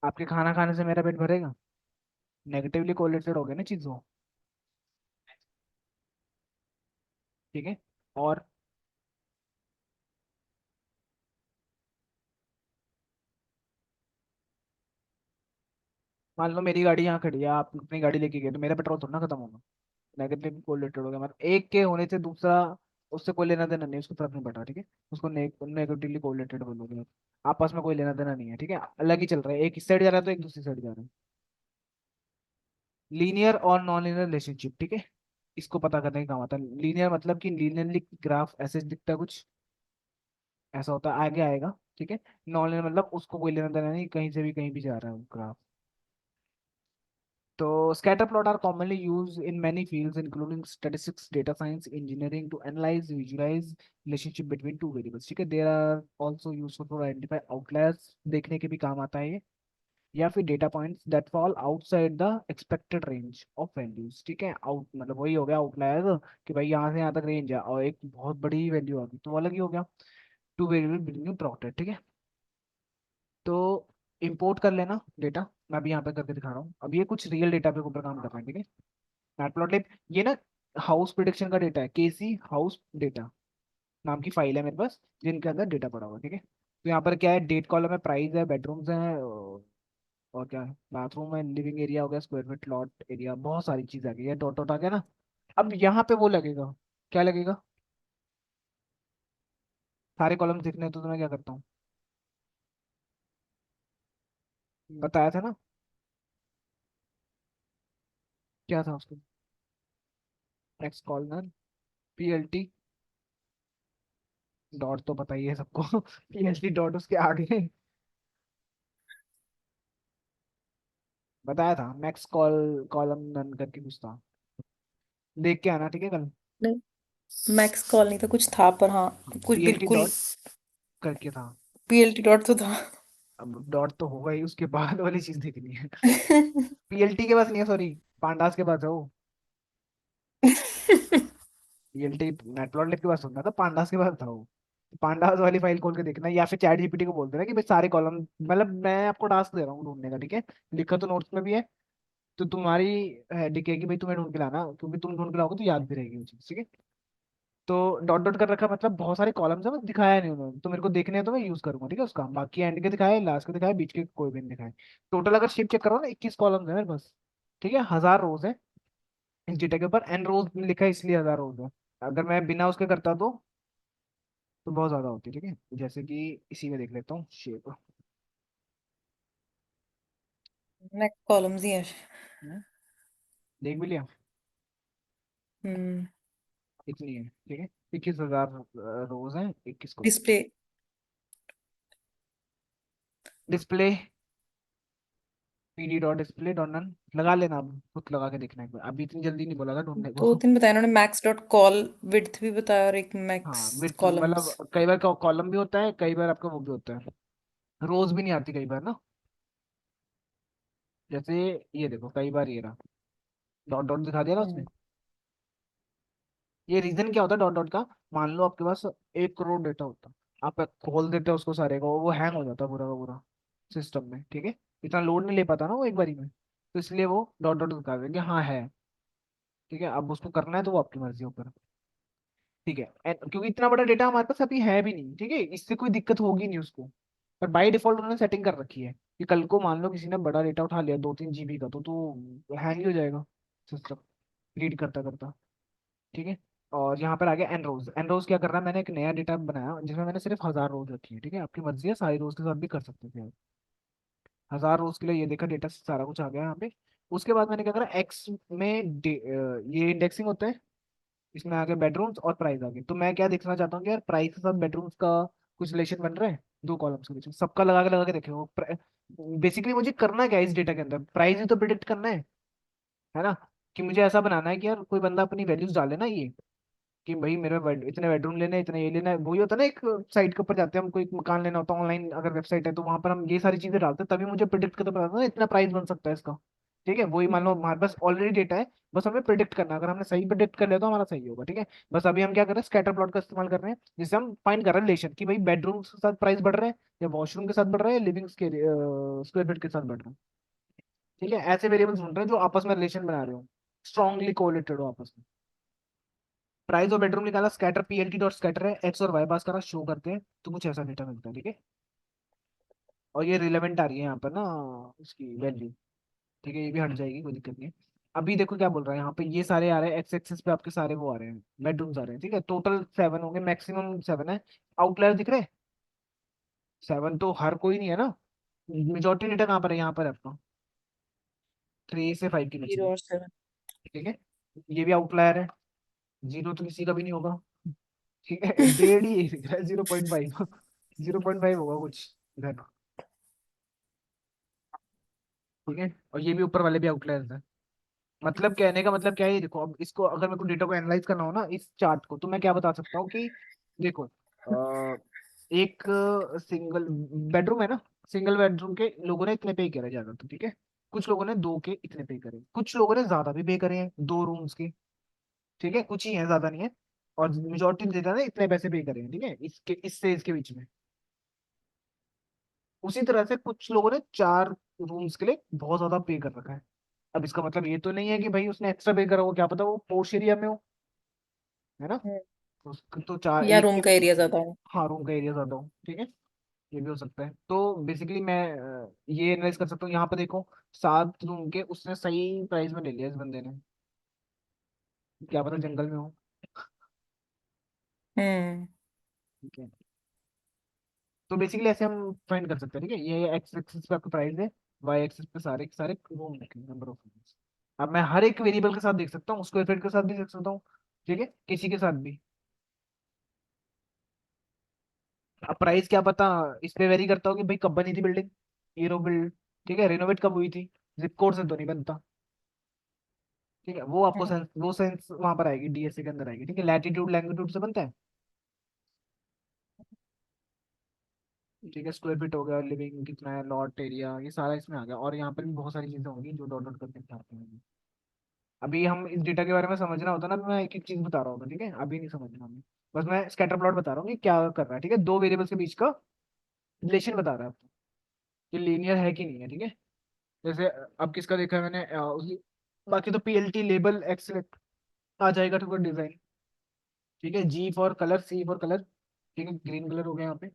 आपके खाना खाने से मेरा पेट भरेगा? नेगेटिवली कोरिलेटेड हो गया ना चीज वो। ठीक है। और मान लो मेरी गाड़ी यहाँ खड़ी है, आप अपनी गाड़ी लेके गए, तो मेरा पेट्रोल थोड़ा ना खत्म होगा। नेगेटिव कोरिलेटेड हो गया, मतलब एक के होने से दूसरा, उससे कोई लेना देना नहीं, उसको फर्क नहीं पड़ रहा। ठीक है। उसको नेगेटिवली कोरिलेटेड बोलोगे आप। आपस में कोई लेना देना नहीं है, ठीक है, अलग ही चल रहा है, एक इस साइड जा रहा है तो एक दूसरी साइड जा रहा है। लीनियर और नॉन लीनियर रिलेशनशिप, ठीक है, इसको पता करने का काम आता है। लीनियर मतलब कि लीनियरली ग्राफ ऐसे दिखता है कुछ, ऐसा होता है, आगे आएगा। ठीक है। नॉन लीनियर मतलब उसको कोई लेना देना नहीं, कहीं से भी कहीं भी जा रहा है वो ग्राफ। तो scatter plot are commonly used in many fields, including statistics, data science, engineering, to analyze, visualize relationship between two variables. ठीक है। There are also useful for identify outliers, देखने के भी काम आता है ये, या फिर data points that fall outside the expected range of values. ठीक है। आउट मतलब वही हो गया आउटलायर, कि भाई यहाँ से यहाँ तक रेंज है और एक बहुत बड़ी वैल्यू आ गई, तो वो अलग ही हो गया। Two variable between plotted. ठीक है। तो इंपोर्ट कर लेना डेटा, मैं अभी यहाँ पे करके दिखा रहा हूँ। अब ये कुछ रियल डेटा पे ऊपर काम कर रहा है। ठीक है। मैटप्लॉटलिब ये ना हाउस प्रिडिक्शन का डेटा है, केसी हाउस डेटा नाम की फाइल है मेरे पास, जिनके अंदर डेटा पड़ा हुआ है। ठीक है। तो यहाँ पर क्या है, डेट कॉलम है, प्राइस है, बेडरूम्स हैं, और क्या है, बाथरूम है, लिविंग एरिया हो गया, स्क्वायर फीट लॉट एरिया, बहुत सारी चीज आ गई है, डॉट डॉट आ गया ना। अब यहाँ पे वो लगेगा, क्या लगेगा, सारे कॉलम दिखने हैं, तो मैं क्या करता हूँ, बताया था ना, क्या था उसको, नेक्स्ट कॉलम पीएलटी डॉट, तो पता ही है सबको पीएलटी डॉट उसके आगे बताया था, मैक्स कॉलम नन करके कुछ था, देख के आना, ठीक है कल। नहीं, मैक्स कॉल नहीं था, कुछ था पर हाँ, कुछ पीएलटी बिल्कुल। डॉट करके था। पीएलटी डॉट तो था। अब डॉट तो होगा ही, उसके बाद वाली चीज देखनी है। पीएलटी के पास नहीं है, सॉरी, पांडास के पास है वो। पीएलटी मैटप्लॉटलिब के पास होता था, पांडास के पास था वो। पांडास वाली फाइल खोल के देखना, या फिर चैट जीपीटी को बोल देना कि भाई सारे कॉलम, मतलब मैं आपको टास्क दे रहा हूँ ढूंढने का, ठीक है, लिखा तो नोट्स में भी है। तो तुम्हारी हेडिक है कि भाई तुम्हें ढूंढ के लाना, क्योंकि तुम ढूंढ के लाओगे तो याद भी रहेगी वो चीज, ठीक है। तो डॉट डॉट कर रखा मतलब बहुत सारे कॉलम्स है, बस दिखाया नहीं उन्होंने, तो मेरे को देखने हैं तो मैं यूज करूंगा, ठीक है, उसका बाकी एंड के दिखाए, लास्ट के दिखाए, बीच के कोई भी नहीं दिखाए। टोटल अगर शिफ्ट चेक करो ना, 21 कॉलम्स है मेरे पास। ठीक है, 1000 रोज है इस डेटा के ऊपर, एन रोज लिखा है इसलिए 1000 रोज है। अगर मैं बिना उसके करता तो बहुत ज्यादा होती, ठीक है। जैसे कि इसी में देख लेता हूँ शेप। नेक्स्ट कॉलम्स ही है। देख भी लिया, हम्म। इतनी है, ठीक है। 21,000 रोज है, 21 को display. Display, PD dot display dot none लगा लेना, अब खुद लगा के देखना एक बार, अभी इतनी जल्दी नहीं बोला था ढूंढने दो को। तीन बताया उन्होंने, मैक्स डॉट कॉल विड्थ भी बताया और एक हाँ, मैक्स विथ कॉलम्स। मतलब कई बार कॉलम भी होता है, कई बार आपका वो भी होता है, रोज भी नहीं आती कई बार ना। जैसे ये देखो, कई बार ये रहा, डॉट डॉट दिखा दिया ना उसने। ये रीजन क्या होता है डॉट डॉट का, मान लो आपके पास 1 करोड़ डेटा होता, आप खोल देते हो उसको सारे को, वो हैंग हो जाता पूरा का पूरा सिस्टम में, ठीक है, इतना लोड नहीं ले पाता ना वो एक बारी में, तो इसलिए वो डॉट डॉट दिखा देंगे, हाँ है। ठीक है, अब उसको करना है तो वो आपकी मर्जी है ऊपर। ठीक है, क्योंकि इतना बड़ा डेटा हमारे पास अभी है भी नहीं, ठीक है, इससे कोई दिक्कत होगी नहीं उसको। पर बाय डिफॉल्ट उन्होंने सेटिंग कर रखी है कि कल को मान लो किसी ने बड़ा डेटा उठा लिया 2-3 GB का, तो हैंग ही हो जाएगा सिस्टम रीड करता करता। ठीक है। और यहाँ पर आ गया एनरोज। एनरोज क्या कर रहा है, मैंने एक नया डेटा बनाया जिसमें मैंने सिर्फ 1000 रोज रखी है, ठीक है, आपकी मर्जी है सारी रोज के साथ भी कर सकते थे आप। 1000 रोज के लिए ये देखा डेटा सारा कुछ आ गया यहाँ पे। उसके बाद मैंने क्या करा, एक्स में ये इंडेक्सिंग होता है, इसमें आ गए बेडरूम्स और प्राइस आ गए, तो मैं क्या देखना चाहता हूँ कि यार प्राइस के साथ बेडरूम्स का कुछ रिलेशन बन रहा है, दो कॉलम्स के बीच में, सबका लगा के देखें वो। बेसिकली मुझे करना क्या है इस डेटा के अंदर, प्राइस ही तो प्रिडिक्ट करना है ना, कि मुझे ऐसा बनाना है कि यार कोई बंदा अपनी वैल्यूज डाले ना ये, कि भाई मेरे इतने बेडरूम लेने हैं, इतना ये लेना है, वही होता है ना, एक साइट के ऊपर जाते हैं, हमको एक मकान लेना होता है ऑनलाइन, अगर वेबसाइट है तो वहां पर हम ये सारी चीजें डालते हैं, तभी मुझे प्रिडिक्ट करके पता था ना इतना प्राइस बन सकता है इसका। ठीक है, वही मान लो हमारे पास ऑलरेडी डेटा है, बस हमें प्रिडिक्ट करना है। अगर हमने सही प्रिडिक्ट कर लिया तो हमारा सही होगा, ठीक है। बस अभी हम क्या कर रहे हैं, स्कैटर प्लॉट का इस्तेमाल कर रहे हैं, जिससे हम फाइंड कर रहे हैं रिलेशन कि भाई बेडरूम के साथ प्राइस बढ़ रहे हैं, या वॉशरूम के साथ बढ़ रहे हैं, या लिविंग स्क्वायर फीट के साथ बढ़ रहे हैं। ठीक है, ऐसे वेरिएबल्स ढूंढ रहे हैं जो आपस में रिलेशन बना रहे हो, स्ट्रांगली कोरिलेटेड हो आपस में। प्राइस और बेडरूम निकाला, स्कैटर पीएलटी डॉट स्कैटर है, एक्स और वाई पास करा, शो करते हैं, तो कुछ ऐसा डेटा मिलता है, ठीक है। और ये रिलेवेंट आ रही है यहाँ पर ना, इसकी वैल्यू। ठीक है, ये भी हट जाएगी, कोई दिक्कत नहीं है। अभी देखो क्या बोल रहा है यहाँ पे, ये सारे आ रहे हैं एक्स एक्सिस पे, आपके सारे वो आ रहे हैं, बेडरूम्स आ रहे हैं, ठीक है। टोटल 7 होंगे, मैक्सिमम 7 है। आउटलायर दिख रहे हैं? 7 तो हर कोई नहीं है ना, मेजोरिटी डेटा कहाँ पर है, यहाँ पर है आपका, 3 से 5 के बीच जीरो में। और सेवन। ठीक है, ये भी आउटलायर है, जीरो तो किसी का भी नहीं होगा। ठीक है, डेढ़ ही दिख रहा है, 0.5, 0.5 होगा कुछ इधर। ठीक है, और ये भी ऊपर वाले भी आउटलायर्स है। मतलब कहने का मतलब क्या है, ये देखो, अब इसको अगर मेरे को डेटा को एनालाइज करना हो ना, इस चार्ट को, तो मैं क्या बता सकता हूँ कि देखो, एक सिंगल बेडरूम है ना, सिंगल बेडरूम के लोगों ने इतने पे करे ज्यादा, तो ठीक है। कुछ लोगों ने दो के इतने पे करे, कुछ लोगों ने ज्यादा भी पे करे हैं 2 रूम्स के। ठीक है, कुछ ही है, ज्यादा नहीं है। और मेजोरिटी डेटा ने इतने पैसे पे करे हैं, ठीक है, इसके इससे इसके बीच में। उसी तरह से कुछ लोगों ने 4 रूम्स के लिए बहुत ज्यादा पे कर रखा है। अब इसका मतलब ये तो नहीं है कि भाई उसने एक्स्ट्रा पे करा हो, क्या पता वो पोर्श एरिया में हो, है ना। हम्म। तो चार या एक के, रूम का एरिया ज्यादा हो। हाँ, रूम का एरिया ज्यादा हो, ठीक है। ये भी हो सकता है। तो बेसिकली मैं ये एनालाइज कर सकता हूँ, यहाँ पे देखो, 7 रूम के उसने सही प्राइस में ले लिया इस बंदे ने, क्या पता जंगल में हो। हम्म। ठीक है, तो बेसिकली ऐसे हम फाइंड कर सकते हैं, ठीक है। ये एक्स एक्सिस पे आपका प्राइस है, वाई एक्सिस पे सारे के सारे रूम रखे, नंबर ऑफ रूम्स। अब मैं हर एक वेरिएबल के साथ देख सकता हूँ, स्क्वायर फीट के साथ भी देख सकता हूँ, ठीक है, किसी के साथ भी। अब प्राइस क्या पता इस पे वेरी करता हो कि भाई कब बनी थी बिल्डिंग, ईरो बिल्ड, ठीक है, रेनोवेट कब हुई थी, जिप कोड से तो नहीं बनता। ठीक है, वो आपको हम्म। सेंस, वो सेंस वहां पर आएगी, डीएसए के अंदर आएगी, ठीक है। लैटिट्यूड लैंगिट्यूड से बनता है, ठीक है। स्क्वायर फीट हो गया, लिविंग कितना है, लॉट एरिया, ये सारा इसमें आ गया। और यहाँ पर भी बहुत सारी चीजें होंगी जो डॉट डॉट करके दिखाते हैं। अभी हम इस डेटा के बारे में समझना होता ना, तो मैं एक एक चीज बता रहा हूँ, ठीक है, अभी नहीं समझना हमें। बस मैं स्कैटर प्लॉट बता रहा हूँ कि क्या कर रहा है, ठीक है। दो वेरिएबल्स के बीच का रिलेशन बता रहा है आपको, कि लीनियर है कि नहीं है, ठीक है। जैसे अब किसका देखा है मैंने, बाकी तो पीएलटी लेबल एक्सेलेक्ट आ जाएगा, ठीक है, डिजाइन। ठीक है, G for colour, C for colour, ठीक है, ग्रीन कलर हो गया यहाँ पे।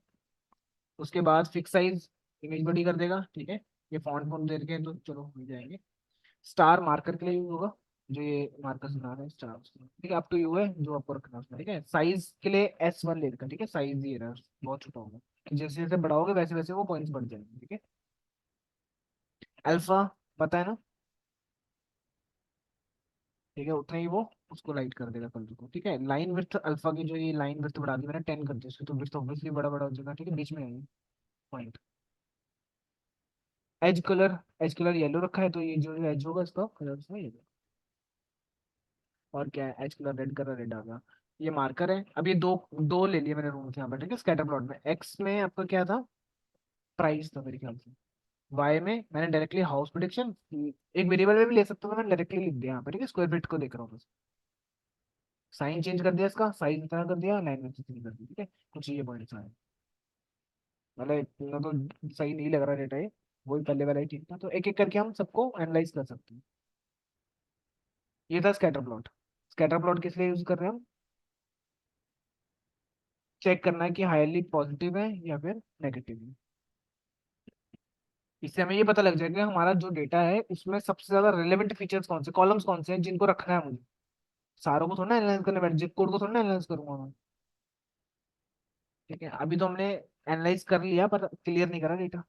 उसके बाद फिक्स साइज, इमेज बड़ी कर देगा, ठीक है। ये फॉन्ट फॉन्ट दे रखे हैं तो चलो मिल जाएंगे। स्टार मार्कर के लिए यूज होगा, जो ये मार्कर बना रहे हैं स्टार, ठीक है, अप टू यू है जो आपको रखना है उसमें, ठीक है। साइज के लिए S1 ले रखा है, ठीक है, साइज ये रहा, बहुत छोटा होगा। जैसे जैसे बड़ा होगा वैसे वैसे वो पॉइंट्स बढ़ जाएंगे, ठीक है। अल्फा पता है ना, ठीक है, उतना ही वो उसको लाइट कर देगा कलर को, ठीक है। लाइन विड्थ अल्फा की, जो ये लाइन विड्थ बढ़ा दी मैंने 10 कर दी उसकी, तो विड्थ ऑब्वियसली बड़ा बड़ा हो जाएगा, ठीक है, बीच में है point. Edge colour, edge colour yellow रखा है, तो ये जो एज होगा इसका कलर उसमें येलो। और क्या है, edge colour red colour, red आ गया। ये मार्कर है। अब ये दो दो ले लिए मैंने रूम्स यहाँ पर, ठीक है। स्कैटर प्लॉट में एक्स में आपका क्या था, प्राइस था मेरे ख्याल से। वाई में मैंने डायरेक्टली हाउस प्रोडिक्शन, एक वेरिएबल में भी ले सकता हूँ, मैंने डायरेक्टली लिख दिया यहाँ पर, ठीक है। स्क्वायर फीट को देख रहा हूँ बस, साइन चेंज कर दिया, इसका साइज इतना कर दिया, लैंग्वेज चेंज कर दी, ठीक है। कुछ ये पॉइंट्स आए, मतलब इतना तो सही नहीं लग रहा डेटा ये, वही पहले वाला ही ठीक था। तो एक एक करके हम सबको एनालाइज कर सकते हैं। ये था स्कैटर प्लॉट। स्कैटर प्लॉट किस लिए यूज कर रहे हैं हम, चेक करना है कि हाईली पॉजिटिव है या फिर नेगेटिव है। इससे हमें ये पता लग जाएगा कि हमारा जो डेटा है उसमें सबसे ज्यादा रिलेवेंट फीचर्स कौन से, कॉलम्स कौन से हैं जिनको रखना है मुझे। सारों को थोड़ा ना एनालाइज करने बैठ, जिप कोड को थोड़ा ना एनालाइज करूंगा मैं। ठीक है, अभी तो हमने एनालाइज कर लिया पर क्लियर नहीं करा डेटा,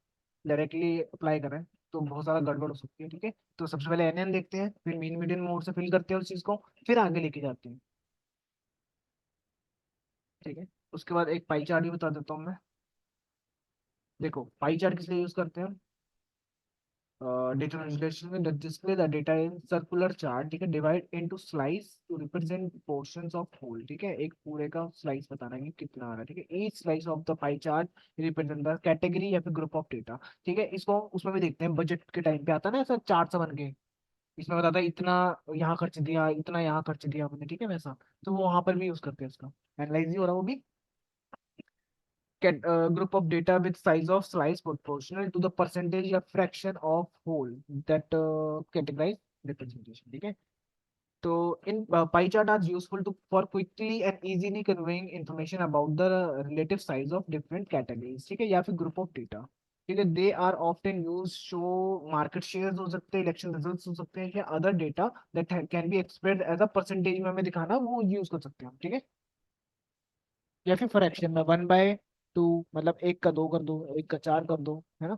डायरेक्टली अप्लाई करें तो बहुत सारा गड़बड़ हो सकती है, ठीक है। तो सबसे पहले एनएन देखते हैं, फिर मीन मीडियन मोड से फिल करते हैं उस चीज को, फिर आगे लेके जाते हैं, ठीक है। उसके बाद एक पाई चार्ट भी बता देता हूँ मैं। देखो पाई चार्ट किस लिए यूज करते हैं हम, data visualization में display the data in circular chart, ठीक है, divide into slice to represent portions of whole, ठीक है। एक पूरे का स्लाइस बताना है कि कितना आ रहा है, ठीक है। Each slice of the pie chart represent the category या फिर ग्रुप ऑफ डेटा, ठीक है। इसको उसमें भी देखते हैं, बजट के टाइम पे आता है ना ऐसा चार्ट सा बन के, इसमें बताता है इतना यहाँ खर्च दिया, इतना यहाँ खर्च दिया हमने, ठीक है वैसा। तो वो वहां पर भी यूज करते हैं इसका। एनालाइज ही हो रहा है वो भी। Group of data with size of slice proportional to the percentage or fraction of whole that categorize representation, ठीक है। तो in pie chart are useful to for quickly and easily conveying information about the relative size of different categories, ठीक है, या फिर group of data, ठीक है। They are often use show market shares हो सकते हैं, इलेक्शन रिजल्ट्स हो सकते हैं, या other data that can be expressed as a percentage में हमें दिखाना, वो यूज कर सकते हैं हम, ठीक है। या फिर फ्रैक्शन में 1/2, मतलब एक का दो कर दो, एक का चार कर दो, है ना।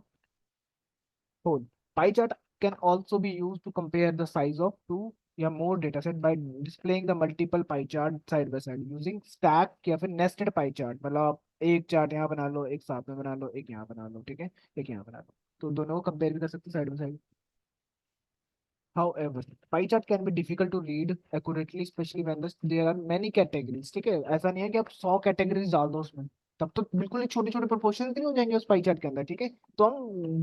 whole. Pie chart can also be used to compare the size of two या more data set by displaying the multiple pie chart side by side using stack या फिर nested pie chart। मतलब आप एक चार्ट यहाँ बना लो, एक साथ में बना लो, एक यहाँ बना लो, ठीक है, एक यहाँ बना लो, तो दोनों को कंपेयर भी कर सकते हैं side by side. However, pie chart can be difficult to read accurately, especially when there are many categories, ठीक है। ऐसा नहीं है कि आप 100 कैटेगरीज डाल दो उसमें, तब तो बिल्कुल ही छोटे छोटे प्रोपोर्शन नहीं हो जाएंगे उस पाई चार्ट के अंदर, ठीक है। तो हम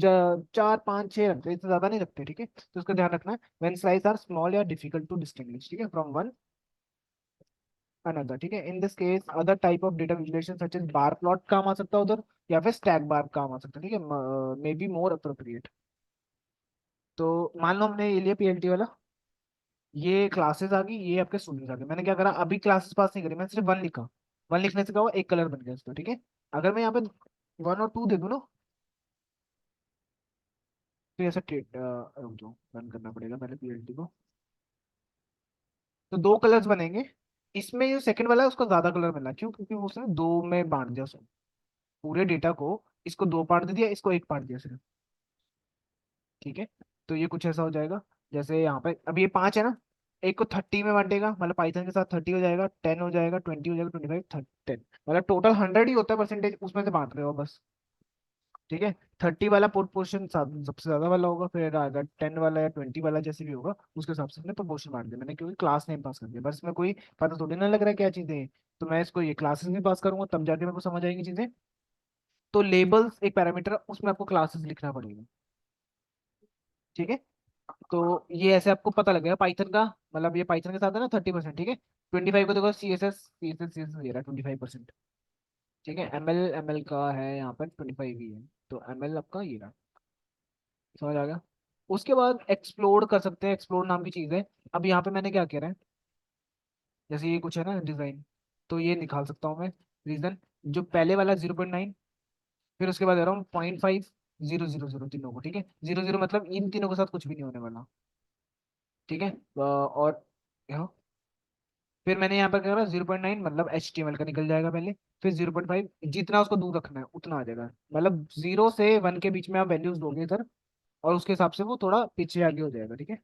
चार पाँच छह रखते हैं, इससे ज्यादा नहीं रखते, ठीक है। तो उसका ध्यान रखना है, when slices are small या difficult to distinguish, ठीक है, from one another, ठीक है। In this case other type of data visualisation such as bar plot काम आ सकता है उधर, या फिर स्टैक बार काम आ सकता है, ठीक है, मे बी मोर अप्रोप्रिएट। तो मान लो हमने ये लिया पीएलटी वाला, ये क्लासेस आ गई, ये आपके स्टूडेंट्स आ गए। मैंने क्या करा, अभी क्लासेस पास नहीं करी, मैंने सिर्फ वन लिखा। वन लिखने से क्या हुआ, एक कलर बन गया इसका, ठीक है। अगर मैं यहाँ पे वन और टू दे दूँ ना, तो ऐसा रुक जाओ, रन करना पड़ेगा पहले पीएलटी को। तो दो कलर्स बनेंगे। इसमें जो सेकंड वाला है उसका ज्यादा कलर मिला, क्यों, क्योंकि वो उसने दो में बांट दिया उसको, पूरे डेटा को। इसको दो पार्ट दे दिया, इसको एक पार्ट दिया सिर्फ, ठीक है। तो ये कुछ ऐसा हो जाएगा, जैसे यहाँ पे अब ये पांच है ना, एक को 30 में बांटेगा, मतलब पाइथन के साथ 30 हो जाएगा, 10 हो जाएगा, 20 हो जाएगा, 25, 10, मतलब टोटल 100 ही होता है परसेंटेज, उसमें से बांट रहे हो बस, ठीक है। 30 वाला पोर्शन सबसे ज्यादा वाला होगा, फिर आएगा 10 वाला या 20 वाला, जैसे भी होगा उसके हिसाब से हमने प्रपोर्शन बांट दिया मैंने, क्योंकि क्लास नेम पास कर दिया, बस इसमें कोई पता थोड़ी ना लग रहा है क्या चीजें हैं। तो मैं इसको ये क्लासेस भी पास करूंगा तब जाके मेरे को समझ आएंगी चीजें। तो लेबल्स एक पैरामीटर है, उसमें आपको क्लासेस लिखना पड़ेगा, ठीक है। तो ये ऐसे आपको पता लगेगा पाइथन का, मतलब ये पाइथन के साथ है ना 30%, ठीक है। 25 को देखो, सी एस एस दे रहा है 25%, ठीक है। एम एल का है यहाँ पर 25 ही है, तो एम एल आपका ये रहा, समझ आ गया। उसके बाद एक्सप्लोर कर सकते हैं, एक्सप्लोर नाम की चीज है। अब यहाँ पे मैंने क्या कह रहा है, जैसे ये कुछ है ना डिजाइन, तो ये निकाल सकता हूँ मैं रीजन। जो पहले वाला 0.9, फिर उसके बाद अराउंड 0.5, 0 0 0 तीनों को, ठीक है। 0 0 मतलब इन तीनों के साथ कुछ भी नहीं होने वाला, ठीक है। और यहाँ फिर मैंने यहाँ पर क्या करा, 0.9 मतलब HTML का निकल जाएगा पहले, फिर 0.5 जितना उसको दूर रखना है उतना आ जाएगा, मतलब 0 से 1 के बीच में आप वैल्यूज दोगे इधर, और उसके हिसाब से वो थोड़ा पीछे आगे हो जाएगा, ठीक है।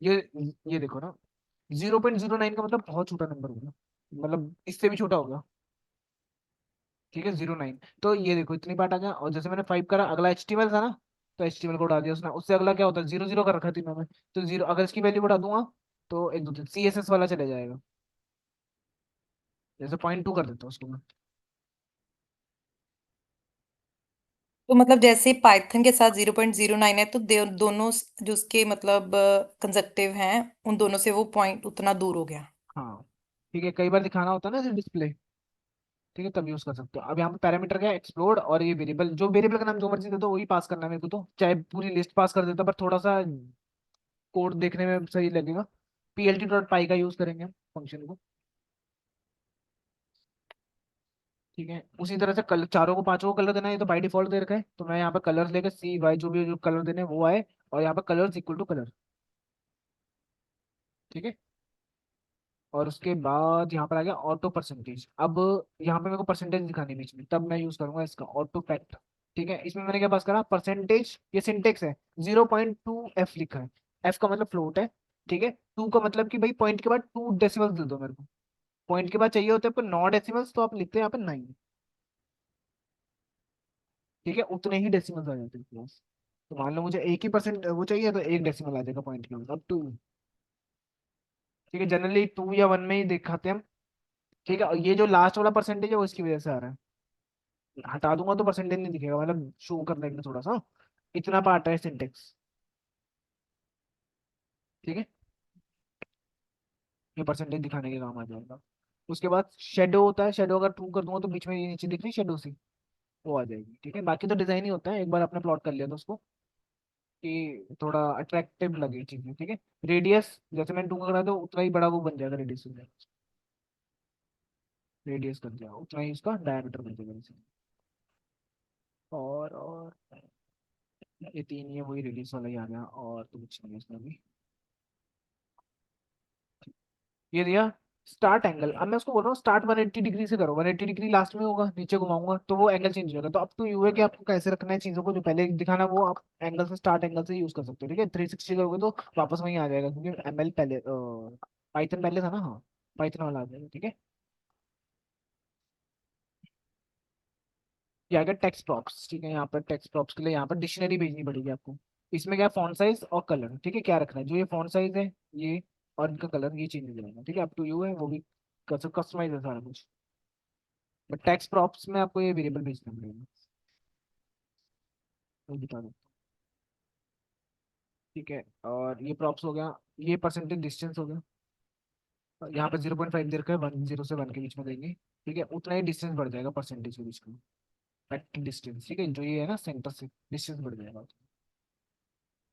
ये ये देखो ना, 0.09 का मतलब बहुत छोटा नंबर होगा, मतलब इससे भी छोटा होगा, ठीक है, 0.9। तो ये देखो इतनी बात आ गया, और जैसे मैंने 5 करा, अगला HTML था ना, तो HTML को उड़ा दिया उसने, उससे अगला क्या होता है, 0 0 का रखा तीनों में। तो जीरो, अगर इसकी वैल्यू बढ़ा दूंगा तो एक दो तीन CSS वाला चले जाएगा, जैसे 0.2 कर देता हूँ उसको मैं। तो मतलब जैसे पाइथन के साथ 0.09 है, तो दोनों जो उसके मतलब कंजक्टिव हैं, उन दोनों से वो पॉइंट उतना दूर हो गया। हाँ, ठीक है, कई बार दिखाना होता है ना डिस्प्ले, ठीक है, तब यूज कर सकते हो। अब यहाँ पे पैरामीटर क्या है, एक्सप्लोर, और ये वेरिएबल, जो वेरिएबल का नाम जो मर्जी दे दो वही पास करना है मेरे को, तो चाहे पूरी लिस्ट पास कर देता, पर थोड़ा सा कोड देखने में सही लगेगा। plt.py का यूज करेंगे हम फंक्शन को, ठीक है। उसी तरह से कलर, चारों को पांचों को कलर देना है, ये तो बाई डिफॉल्ट दे रखा है, तो मैं यहाँ पे कलर्स लेकर CY जो भी जो कलर देने हैं वो आए, और यहाँ पे कलर्स इक्वल टू कलर, ठीक है। और उसके बाद यहाँ पर आ गया ऑटो परसेंटेज। अब यहाँ पे मेरे को परसेंटेज दिखानी है बीच में, तब मैं यूज करूंगा इसका ऑटो फैक्ट, ठीक है। इसमें मैंने क्या पास करा, परसेंटेज, ये सिंटेक्स है, 0.2 F लिखा है। F का मतलब फ्लोट है, ठीक है। टू का मतलब कि भाई पॉइंट के बाद 2 डेसिमल्स दे दो मेरे को, पॉइंट के बाद चाहिए होते हैं पर 9 डेसिमल्स, तो आप लिखते हैं यहाँ पे 9, ठीक है, उतने ही डेसिमल्स आ जाते हैं क्लास। तो मान लो मुझे एक ही परसेंट वो चाहिए, तो 1 डेसिमल आ जाएगा पॉइंट के बाद, अब 2, ठीक है। जनरली 2 या 1 में ही दिखाते हैं हम, ठीक है। और ये जो लास्ट वाला परसेंटेज है वो इसकी वजह से आ रहा है, हटा दूंगा तो परसेंटेज नहीं दिखेगा, मतलब शो करने के लिए थोड़ा सा, इतना पार्ट है सिंटेक्स। ठीक है, ये परसेंटेज दिखाने के काम आ जाएगा। उसके बाद शेडो होता है, शेडो अगर ट्रू कर दूंगा तो बीच में ये नीचे दिख रही शेडो सी, वो आ जाएगी। ठीक है, बाकी तो डिजाइन ही होता है, एक बार आपने प्लॉट कर लिया तो उसको कि थोड़ा अट्रैक्टिव लगे चीजें। ठीक है, रेडियस जैसे मैंने 2 का करा तो उतना ही बड़ा वो बन जाएगा रेडियस, रेडियस कर दिया उतना ही उसका डायमीटर बन जाएगा वैसे। और ये 3 ही है, वही रेडियस वाला ही आ गया, और तो कुछ नहीं है इसमें भी। ये दिया स्टार्ट एंगल। अब मैं उसको बोल रहा हूँ स्टार्ट 180 डिग्री से करो, 180 डिग्री लास्ट में होगा, नीचे घुमाऊंगा तो वो एंगल चेंज हो जाएगा। तो अब तो यू है कि आपको कैसे रखना है चीजों को, जो पहले दिखाना वो आप एंगल से, स्टार्ट एंगल से यूज कर सकते हो। ठीक है, 360 करोगे तो वापस वहीं आ जाएगा, क्योंकि एमएल पहले पाइथन पहले था ना, हाँ पाइथन वाला आ जाएगा। ठीक है, ये आएगा टेक्स्ट प्रॉप्स। ठीक है, यहाँ पर टेक्स्ट प्रॉप्स के लिए यहाँ पर डिक्शनरी भेजनी पड़ेगी आपको। इसमें क्या फॉन्ट साइज और कलर, ठीक है, क्या रखना है, जो ये फॉन्ट साइज है ये, और इनका कलर ये चेंज हो जाएगा। ठीक है, अप टू यू है, वो भी कस्टमाइज है सारा कुछ। बट टेक्स्ट प्रॉप्स में आपको ये वेरिएबल भेजना पड़ेगा, वो बता दो। ठीक है, और ये प्रॉप्स हो गया, ये परसेंटेज डिस्टेंस हो गया। यहाँ पे 0.5 दे रखा है, 10 से 1 के बीच में देंगे। ठीक है, उतना ही डिस्टेंस बढ़ जाएगा परसेंटेज के बीच में, फैक्ट डिस्टेंस। ठीक है, जो ये है ना सेंटर से डिस्टेंस बढ़ जाएगा।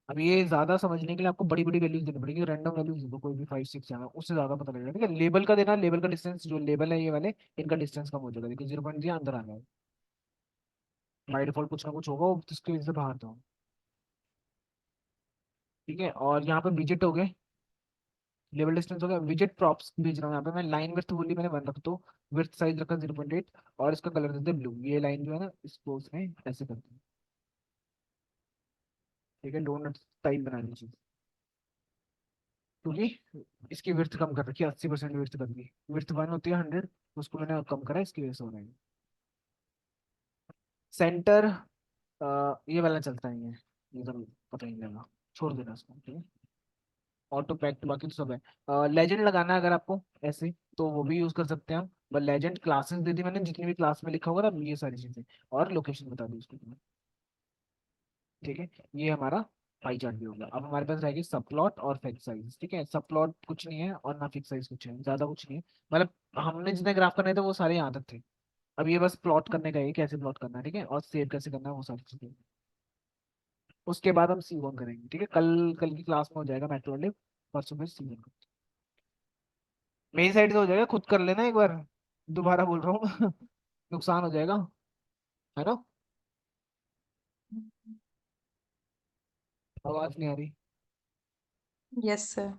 अब ये ज्यादा समझने के लिए आपको बड़ी बड़ी वैल्यूज देनी पड़ेगी, रैंडम वैल्यूज दो कोई भी 5 6 7, उससे ज्यादा पता लगेगा। ठीक है, लेबल का देना, लेबल का डिस्टेंस, जो लेबल है ये वाले, इनका डिस्टेंस कम हो जाएगा। देखिए 0 दिया, अंदर आ गया, बाई डिफॉल्ट कुछ ना कुछ होगा वो जिसकी वजह से बाहर था। ठीक है, और यहाँ पे विजिट हो गए, लेवल डिस्टेंस हो गया, विजिट प्रॉप्स भेज रहा हूँ। यहाँ पे मैं लाइन विड्थ बोली मैंने 1 रख दो, विड्थ साइज रखा 0.8, और इसका कलर देते ब्लू। ये लाइन जो है ना इसको उसमें ऐसे करते हैं। ठीक है, डोनट टाइप बना लीजिए, क्योंकि इसकी विड्थ कम कर रखी है, 80% विड्थ कर दी। विड्थ 1 होती है 100, उसको मैंने कम करा, इसकी वजह से हो रहा है। सेंटर ये वाला चलता ही है, ये तो पता ही नहीं लगा, छोड़ देना इसको। ठीक है, ऑटो पैक्ट बाकी तो सब है। लेजेंड लगाना है अगर आपको ऐसे, तो वो भी यूज कर सकते हैं हम। बट लेजेंड क्लासेस दे दी मैंने, जितनी भी क्लास में लिखा होगा ना ये सारी चीजें, और लोकेशन बता दी उसको तुम्हें। ठीक है, ये हमारा पाई चार्ट भी होगा। अब हमारे पास रहेगी सब प्लॉट और फिक्स साइज। ठीक है, सब प्लॉट कुछ नहीं है और ना फिक्स साइज कुछ है, ज्यादा कुछ नहीं है। मतलब हमने जितने ग्राफ करने थे वो सारे यहाँ तक थे। अब ये बस प्लॉट करने का है, कैसे प्लॉट करना है। ठीक है, और सेव कैसे करना है वो सारी चीजें, उसके बाद हम C1 करेंगे। ठीक है, कल कल की क्लास में हो जाएगा मैट्रोलिव, परसों फिर C1। मेरी साइड से हो जाएगा, खुद कर लेना एक बार, दोबारा बोल रहा हूँ नुकसान हो जाएगा, है ना। आवाज नहीं आ रही। Yes sir.